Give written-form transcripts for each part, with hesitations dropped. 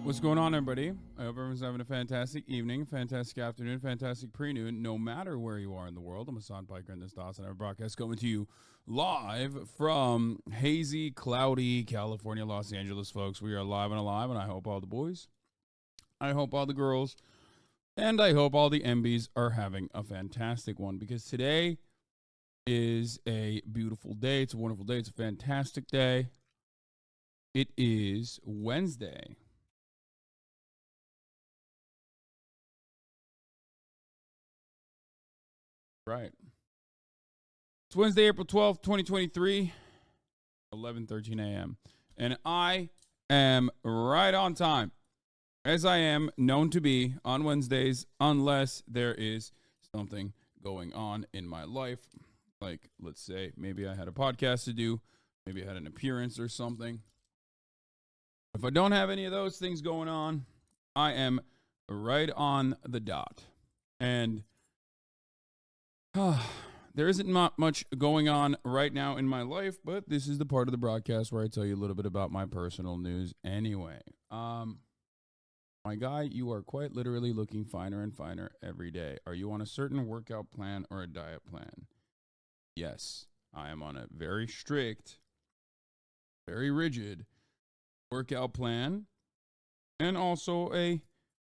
What's going on, everybody? I hope everyone's having a fantastic evening, fantastic afternoon, fantastic pre-noon, no matter where you are in the world. I'm Hasan Piker, and this is the HasanAbi broadcast coming to you live from hazy, cloudy California, Los Angeles, folks. We are live and alive, and I hope all the boys, I hope all the girls, and I hope all the MBs are having a fantastic one, because today is a beautiful day. It's a wonderful day. It's a fantastic day. It is Wednesday. Right. It's Wednesday, April 12th, 2023, 11:13 a.m. And I am right on time, as I am known to be on Wednesdays, unless there is something going on in my life. Like, let's say, maybe I had a podcast to do, maybe I had an appearance or something. If I don't have any of those things going on, I am right on the dot. And there isn't much going on right now in my life, but this is the part of the broadcast where I tell you a little bit about my personal news anyway. My guy, you are quite literally looking finer and finer every day. Are you on a certain workout plan or a diet plan? Yes, I am on a very strict, very rigid workout plan, and also a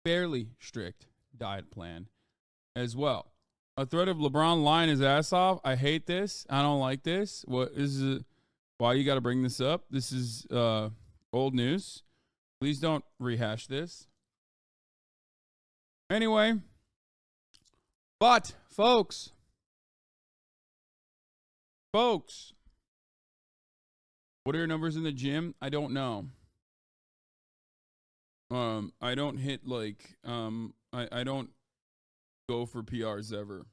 fairly strict diet plan as well. A threat of LeBron lying his ass off. I hate this. I don't like this. What is it? Why you got to bring this up? This is old news. Please don't rehash this. Anyway, but folks, what are your numbers in the gym? I don't know. I don't hit like I don't go for PRs ever,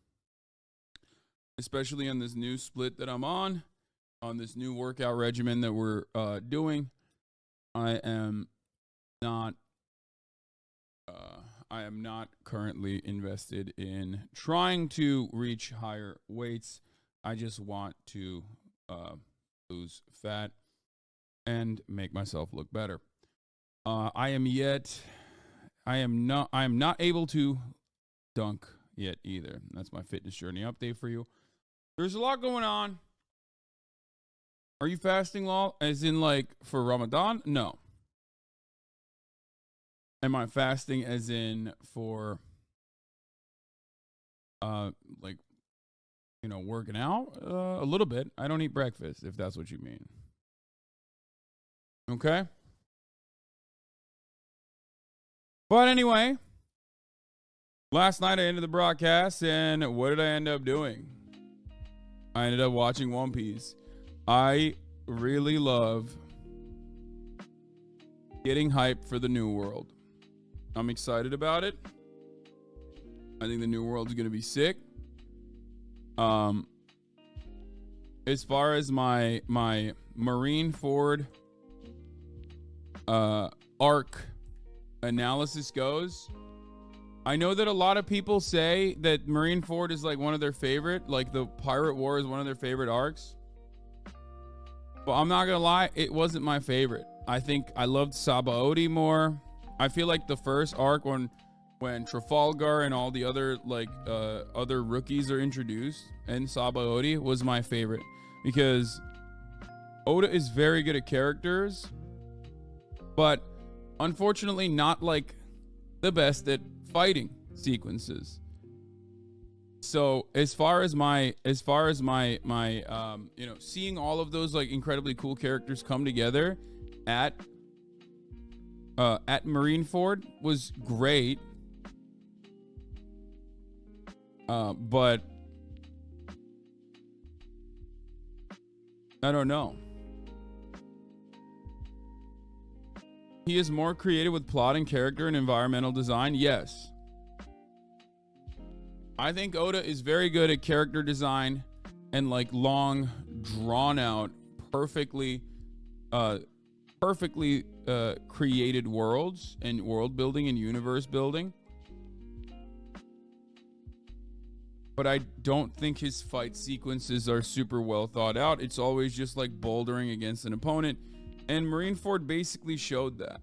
especially on this new split that I'm on this new workout regimen that we're doing. I am not currently invested in trying to reach higher weights. I just want to lose fat and make myself look better. I am not able to dunk yet either. That's my fitness journey update for you. There's a lot going on. Are you fasting, lol? As in, like, for Ramadan? No. Am I fasting as in for like, you know, working out? A little bit. I don't eat breakfast, if that's what you mean. Okay? But anyway, last night I ended the broadcast, and what did I end up doing? I ended up watching One Piece. I really love getting hyped for the new world. I'm excited about it. I think the new world is going to be sick. As far as my Marineford arc analysis goes, I know that a lot of people say that Marineford is like one of their favorite, like the Pirate War is one of their favorite arcs. But I'm not gonna lie, it wasn't my favorite. I think I loved Sabaody more. I feel like the first arc when Trafalgar and all the other other rookies are introduced, and Sabaody was my favorite, because Oda is very good at characters, but unfortunately not like the best at fighting sequences. So as far as my you know, seeing all of those like incredibly cool characters come together at Marineford was great. But I don't know. He is more creative with plot and character and environmental design. Yes. I think Oda is very good at character design and like long, drawn out, perfectly created worlds and world building and universe building. But I don't think his fight sequences are super well thought out. It's always just like bouldering against an opponent. And Marineford basically showed that.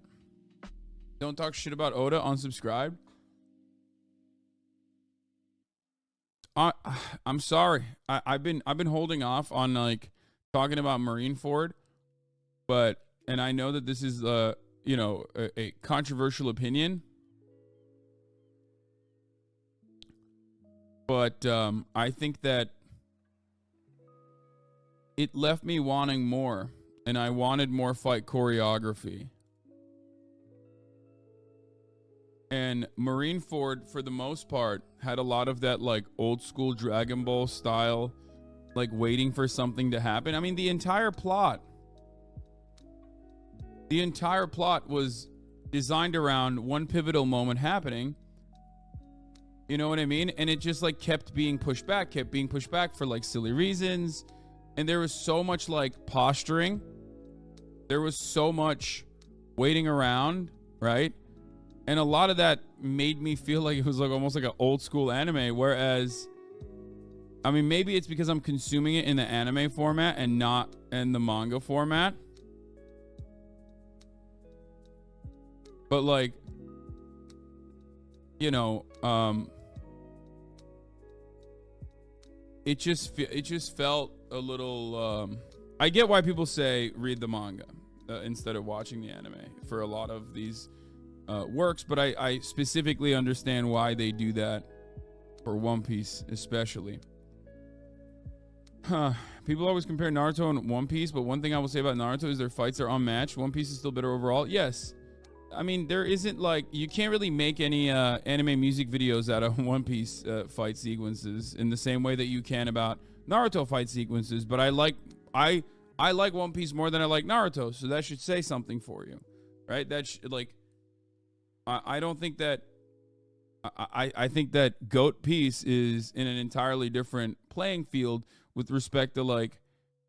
Don't talk shit about Oda. Unsubscribe. I'm sorry. I've been holding off on like talking about Marineford, and I know that this is a controversial opinion, but I think that it left me wanting more, and I wanted more fight choreography. And Marineford, for the most part, had a lot of that like old school Dragon Ball style, like waiting for something to happen. I mean, the entire plot was designed around one pivotal moment happening. You know what I mean? And it just like kept being pushed back for like silly reasons. And there was so much like posturing. There was so much waiting around, right? And a lot of that made me feel like it was like almost like an old school anime. Whereas, I mean, maybe it's because I'm consuming it in the anime format and not in the manga format. But like, you know, it just felt a little. I get why people say read the manga instead of watching the anime for a lot of these works, but I specifically understand why they do that for One Piece, especially. People always compare Naruto and One Piece, but one thing I will say about Naruto is their fights are unmatched. One Piece is still better overall. Yes. I mean, there isn't like, you can't really make any anime music videos out of One Piece fight sequences in the same way that you can about Naruto fight sequences, but I like One Piece more than I like Naruto, so that should say something for you, right? I don't think that I think that Goat Piece is in an entirely different playing field with respect to like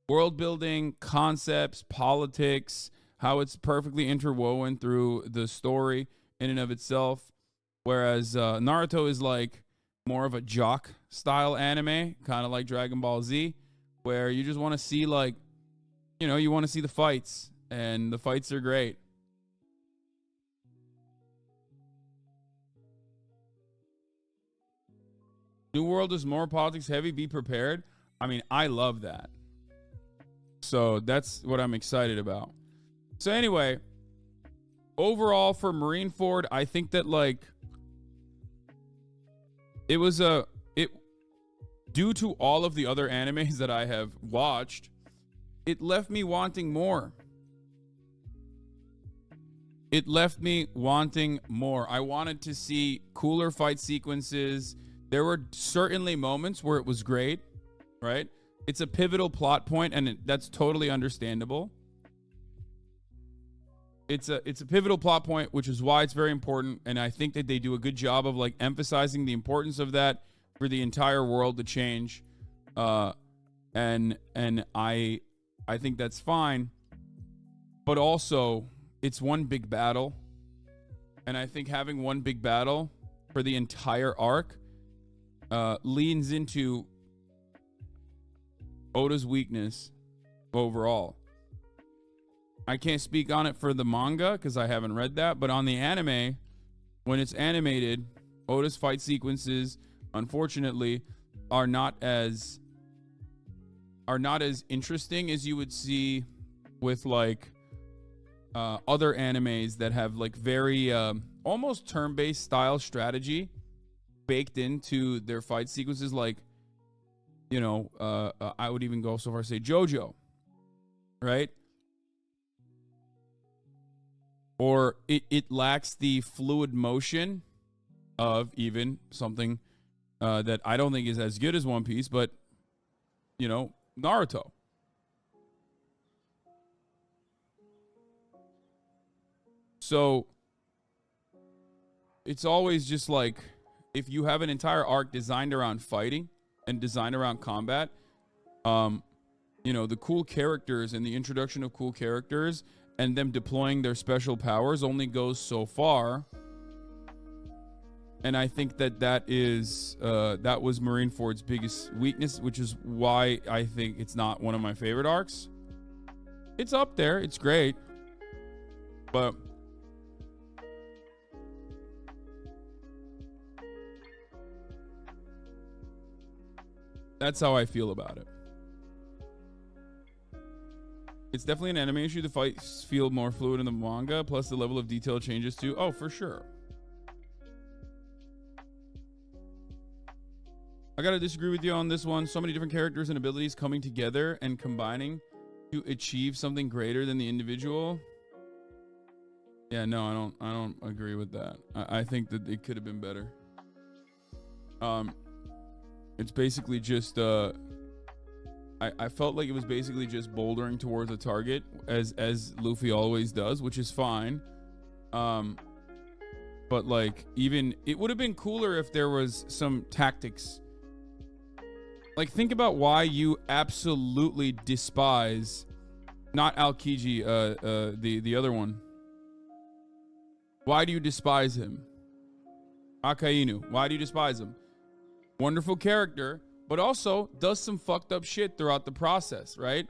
world building, concepts, politics, how it's perfectly interwoven through the story in and of itself. Whereas Naruto is like more of a jock style anime, kind of like Dragon Ball Z, where you just want to see like, you want to see the fights, and the fights are great. New World is more politics heavy. Be prepared. I mean, I love that. So that's what I'm excited about. So anyway, overall for Marineford, I think that like it was due to all of the other animes that I have watched, it left me wanting more. I wanted to see cooler fight sequences. There were certainly moments where it was great, right? It's a pivotal plot point, and that's totally understandable. It's a pivotal plot point, which is why it's very important, and I think that they do a good job of like emphasizing the importance of that for the entire world to change. And I think that's fine. But also, it's one big battle, and I think having one big battle for the entire arc leans into Oda's weakness overall. I can't speak on it for the manga because I haven't read that, but on the anime, when it's animated, Oda's fight sequences, unfortunately, are not as interesting as you would see with like other animes that have like very almost turn-based style strategy baked into their fight sequences. Like, I would even go so far as to say JoJo, right? Or it lacks the fluid motion of even something that I don't think is as good as One Piece, but, Naruto. So it's always just like, if you have an entire arc designed around fighting and designed around combat, the cool characters and the introduction of cool characters and them deploying their special powers only goes so far. And I think that was Marineford's biggest weakness, which is why I think it's not one of my favorite arcs. It's up there. It's great. But That's how I feel about it. It's definitely an anime issue. The fights feel more fluid in the manga, plus the level of detail changes too. Oh, for sure. I gotta disagree with you on this one. So many different characters and abilities coming together and combining to achieve something greater than the individual. Yeah, no, I don't agree with that. I think that it could have been better. It's basically just I felt like it was basically just bouldering towards a target as Luffy always does, which is fine. But like, even it would have been cooler if there was some tactics. Like, think about why you absolutely despise, not Aokiji, the other one. Why do you despise him? Akainu. Why do you despise him? Wonderful character, but also does some fucked up shit throughout the process, right?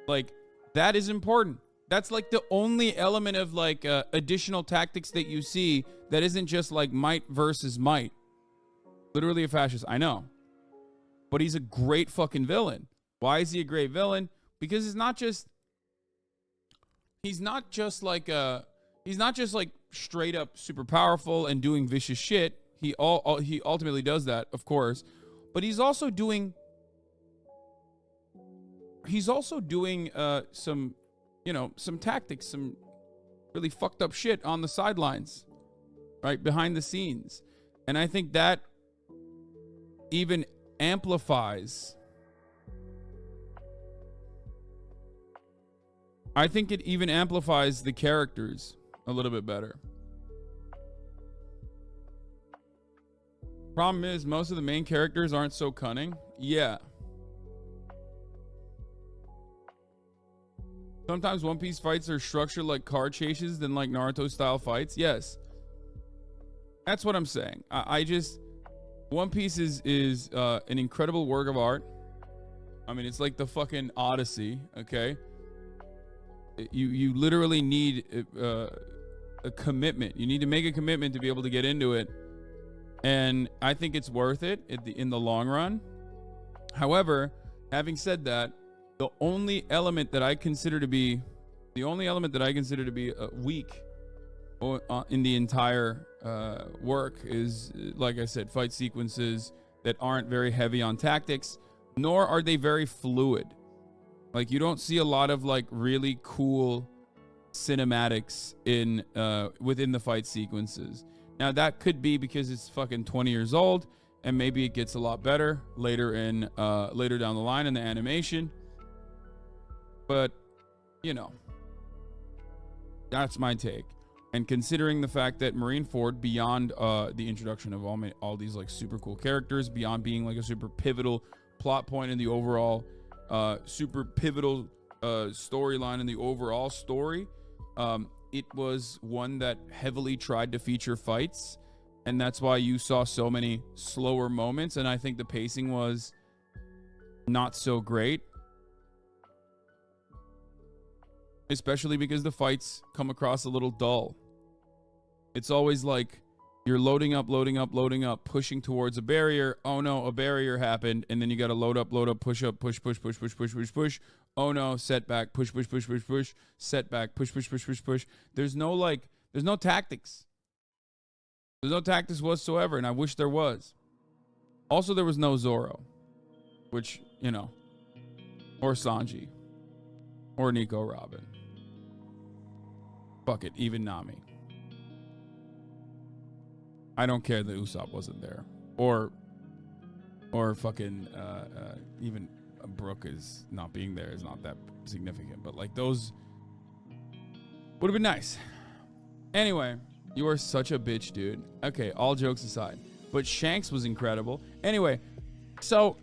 Like, that is important. That's like the only element of like additional tactics that you see that isn't just like might versus might. Literally a fascist, I know. But he's a great fucking villain. Why is he a great villain? Because he's not just like straight up super powerful and doing vicious shit. He ultimately does that, of course, but he's also doing some, you know, some tactics, some really fucked up shit on the sidelines, right behind the scenes. And I think that even amplifies. I think it even amplifies the characters a little bit better. Problem is, most of the main characters aren't so cunning. Yeah. Sometimes One Piece fights are structured like car chases than like Naruto style fights. Yes. That's what I'm saying. I just, One Piece is an incredible work of art. I mean, it's like the fucking Odyssey, okay? You literally need a commitment. You need to make a commitment to be able to get into it. And I think it's worth it in the long run. However, having said that, the only element that I consider to be weak in the entire work is, like I said, fight sequences that aren't very heavy on tactics, nor are they very fluid. Like, you don't see a lot of like really cool cinematics in within the fight sequences. Now, that could be because it's fucking 20 years old, and maybe it gets a lot better later down the line in the animation. But, you know, that's my take. And considering the fact that Marineford, beyond the introduction of all these like super cool characters, beyond being like a super pivotal plot point in the overall super pivotal storyline in the overall story, it was one that heavily tried to feature fights, and that's why you saw so many slower moments, and I think the pacing was not so great, especially because the fights come across a little dull. It's always like you're loading up, pushing towards a barrier. Oh no, a barrier happened, and then you got to load up, push up, push. Oh no, setback, push, setback, push. There's no tactics. There's no tactics whatsoever, and I wish there was. Also, there was no Zoro, which, you know, or Sanji, or Nico Robin. Fuck it, even Nami. I don't care that Usopp wasn't there, or fucking even Brooke is not being there is not that significant, but like those would have been nice. Anyway, you are such a bitch, dude. Okay, all jokes aside, but Shanks was incredible. Anyway, so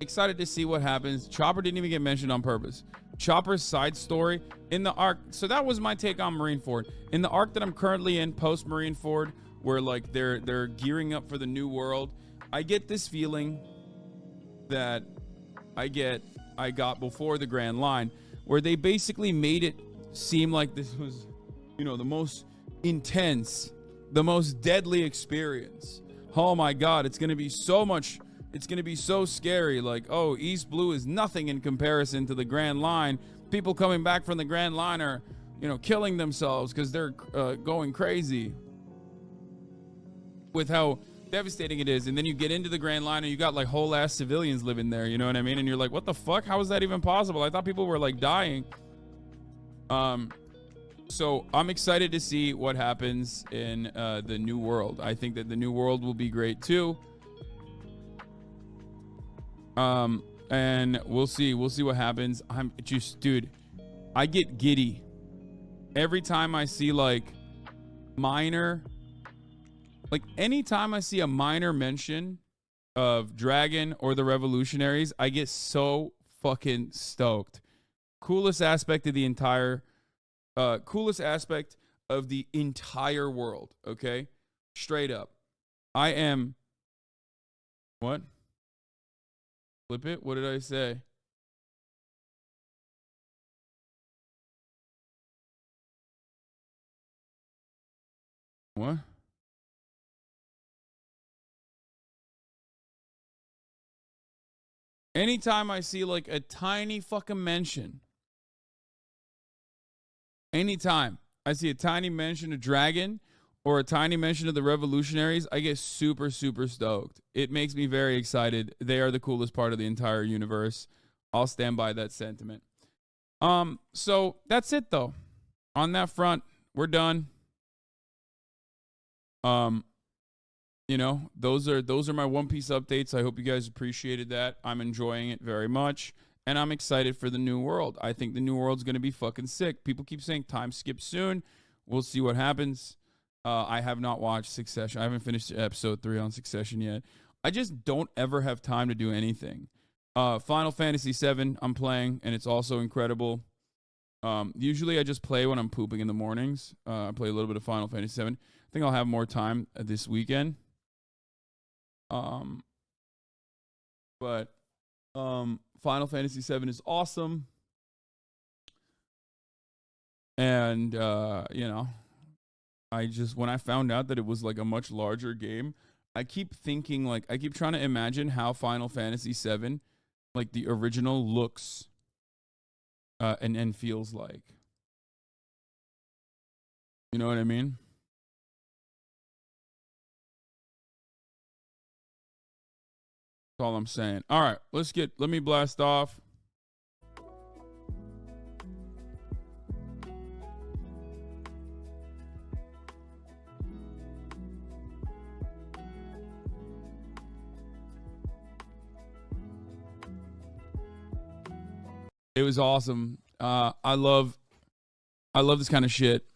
excited to see what happens. Chopper didn't even get mentioned on purpose. Chopper's side story in the arc. So that was my take on Marineford. In the arc that I'm currently in, post Marineford, where like they're gearing up for the new world, I get this feeling that I got before the Grand Line, where they basically made it seem like this was, you know, the most intense the most deadly experience. Oh my God, it's going to be so much. It's going to be so scary. Like, oh, East Blue is nothing in comparison to the Grand Line. People coming back from the Grand Line are, killing themselves because they're going crazy with how devastating it is. And then you get into the Grand Line and you got like whole ass civilians living there. You know what I mean? And you're like, what the fuck? How is that even possible? I thought people were like dying. So I'm excited to see what happens in the new world. I think that the new world will be great too. And we'll see what happens. I'm just, dude, I get giddy every time I see like anytime I see a minor mention of Dragon or the Revolutionaries, I get so fucking stoked. Coolest aspect of the entire world. Okay. Straight up. I am. What? Flip it? What did I say? What? Anytime I see like a tiny fucking mention, anytime I see a tiny mention of Dragon or a tiny mention of the Revolutionaries, I get super, super stoked. It makes me very excited. They are the coolest part of the entire universe. I'll stand by that sentiment. So that's it though. On that front, we're done. Those are my One Piece updates. I hope you guys appreciated that. I'm enjoying it very much. And I'm excited for the new world. I think the new world's going to be fucking sick. People keep saying time skip soon. We'll see what happens. I have not watched Succession. I haven't finished episode 3 on Succession yet. I just don't ever have time to do anything. Final Fantasy VII I'm playing, and it's also incredible. Usually I just play when I'm pooping in the mornings. I play a little bit of Final Fantasy VII. I think I'll have more time this weekend. Final Fantasy VII is awesome. And, when I found out that it was like a much larger game, I keep thinking, like, I keep trying to imagine how Final Fantasy VII, like the original, looks and feels like. You know what I mean? That's all I'm saying. All right, let me blast off. It was awesome. I love this kind of shit.